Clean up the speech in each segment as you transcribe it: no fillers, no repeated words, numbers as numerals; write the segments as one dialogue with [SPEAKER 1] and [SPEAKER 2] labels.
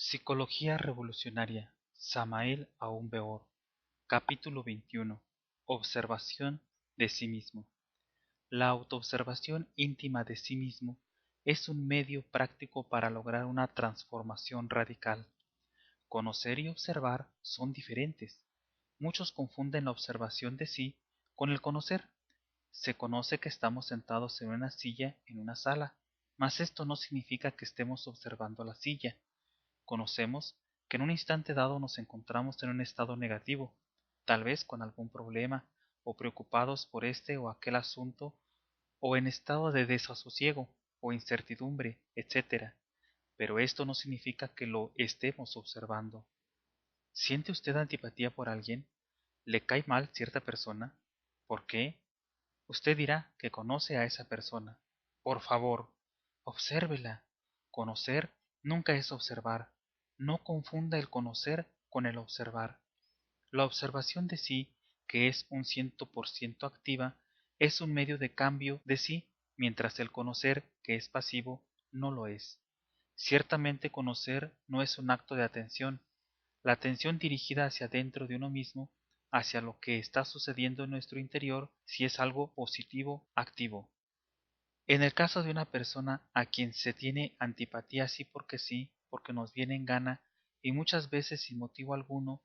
[SPEAKER 1] Psicología revolucionaria. Samael Aun-Weor. Capítulo 21. Observación de sí mismo. La autoobservación íntima de sí mismo es un medio práctico para lograr una transformación radical. Conocer y observar son diferentes. Muchos confunden la observación de sí con el conocer. Se conoce que estamos sentados en una silla en una sala, mas esto no significa que estemos observando la silla. Conocemos que en un instante dado nos encontramos en un estado negativo, tal vez con algún problema, o preocupados por este o aquel asunto, o en estado de desasosiego o incertidumbre, etc. Pero esto no significa que lo estemos observando. ¿Siente usted antipatía por alguien? ¿Le cae mal cierta persona? ¿Por qué? Usted dirá que conoce a esa persona. Por favor, obsérvela. Conocer nunca es observar. No confunda el conocer con el observar. La observación de sí, que es un 100% activa, es un medio de cambio de sí, mientras el conocer, que es pasivo, no lo es. Ciertamente conocer no es un acto de atención. La atención dirigida hacia dentro de uno mismo, hacia lo que está sucediendo en nuestro interior, si es algo positivo, activo. En el caso de una persona a quien se tiene antipatía sí, porque nos viene en gana, y muchas veces sin motivo alguno,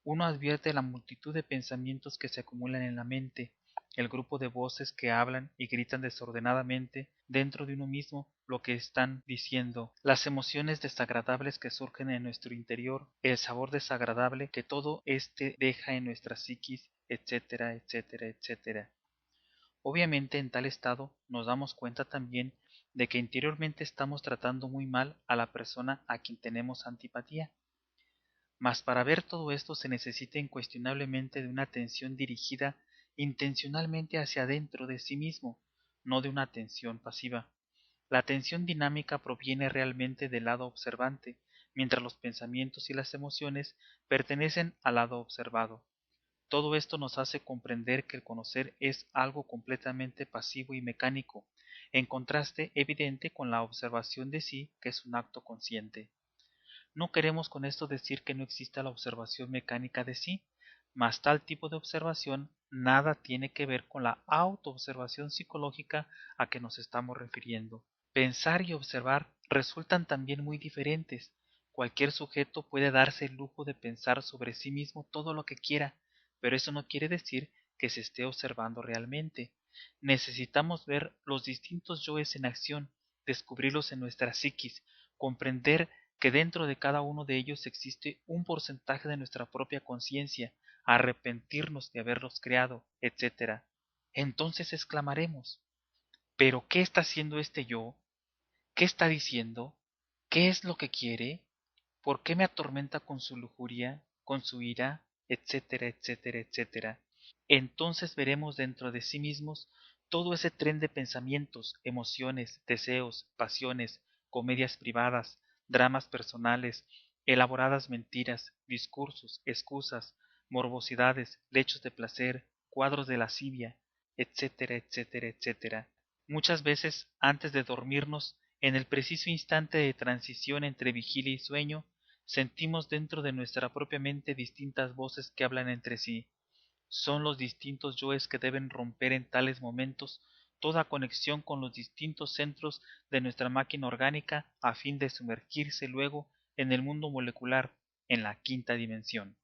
[SPEAKER 1] uno advierte la multitud de pensamientos que se acumulan en la mente, el grupo de voces que hablan y gritan desordenadamente dentro de uno mismo lo que están diciendo, las emociones desagradables que surgen en nuestro interior, el sabor desagradable que todo éste deja en nuestra psiquis, etcétera, etcétera, etcétera. Obviamente en tal estado nos damos cuenta también de que interiormente estamos tratando muy mal a la persona a quien tenemos antipatía. Mas para ver todo esto se necesita incuestionablemente de una atención dirigida intencionalmente hacia adentro de sí mismo, no de una atención pasiva. La atención dinámica proviene realmente del lado observante, mientras los pensamientos y las emociones pertenecen al lado observado. Todo esto nos hace comprender que el conocer es algo completamente pasivo y mecánico, en contraste evidente con la observación de sí, que es un acto consciente. No queremos con esto decir que no exista la observación mecánica de sí, mas tal tipo de observación nada tiene que ver con la autoobservación psicológica a que nos estamos refiriendo. Pensar y observar resultan también muy diferentes. Cualquier sujeto puede darse el lujo de pensar sobre sí mismo todo lo que quiera, pero eso no quiere decir que se esté observando realmente. Necesitamos ver los distintos yoes en acción, descubrirlos en nuestra psiquis, comprender que dentro de cada uno de ellos existe un porcentaje de nuestra propia conciencia, arrepentirnos de haberlos creado, etc. Entonces exclamaremos, ¿pero qué está haciendo este yo? ¿Qué está diciendo? ¿Qué es lo que quiere? ¿Por qué me atormenta con su lujuria, con su ira, etcétera, etcétera, etcétera? Entonces veremos dentro de sí mismos todo ese tren de pensamientos, emociones, deseos, pasiones, comedias privadas, dramas personales, elaboradas mentiras, discursos, excusas, morbosidades, lechos de placer, cuadros de lascivia, etcétera, etcétera, etcétera. Muchas veces, antes de dormirnos, en el preciso instante de transición entre vigilia y sueño, sentimos dentro de nuestra propia mente distintas voces que hablan entre sí. Son los distintos yoes que deben romper en tales momentos toda conexión con los distintos centros de nuestra máquina orgánica a fin de sumergirse luego en el mundo molecular, en la quinta dimensión.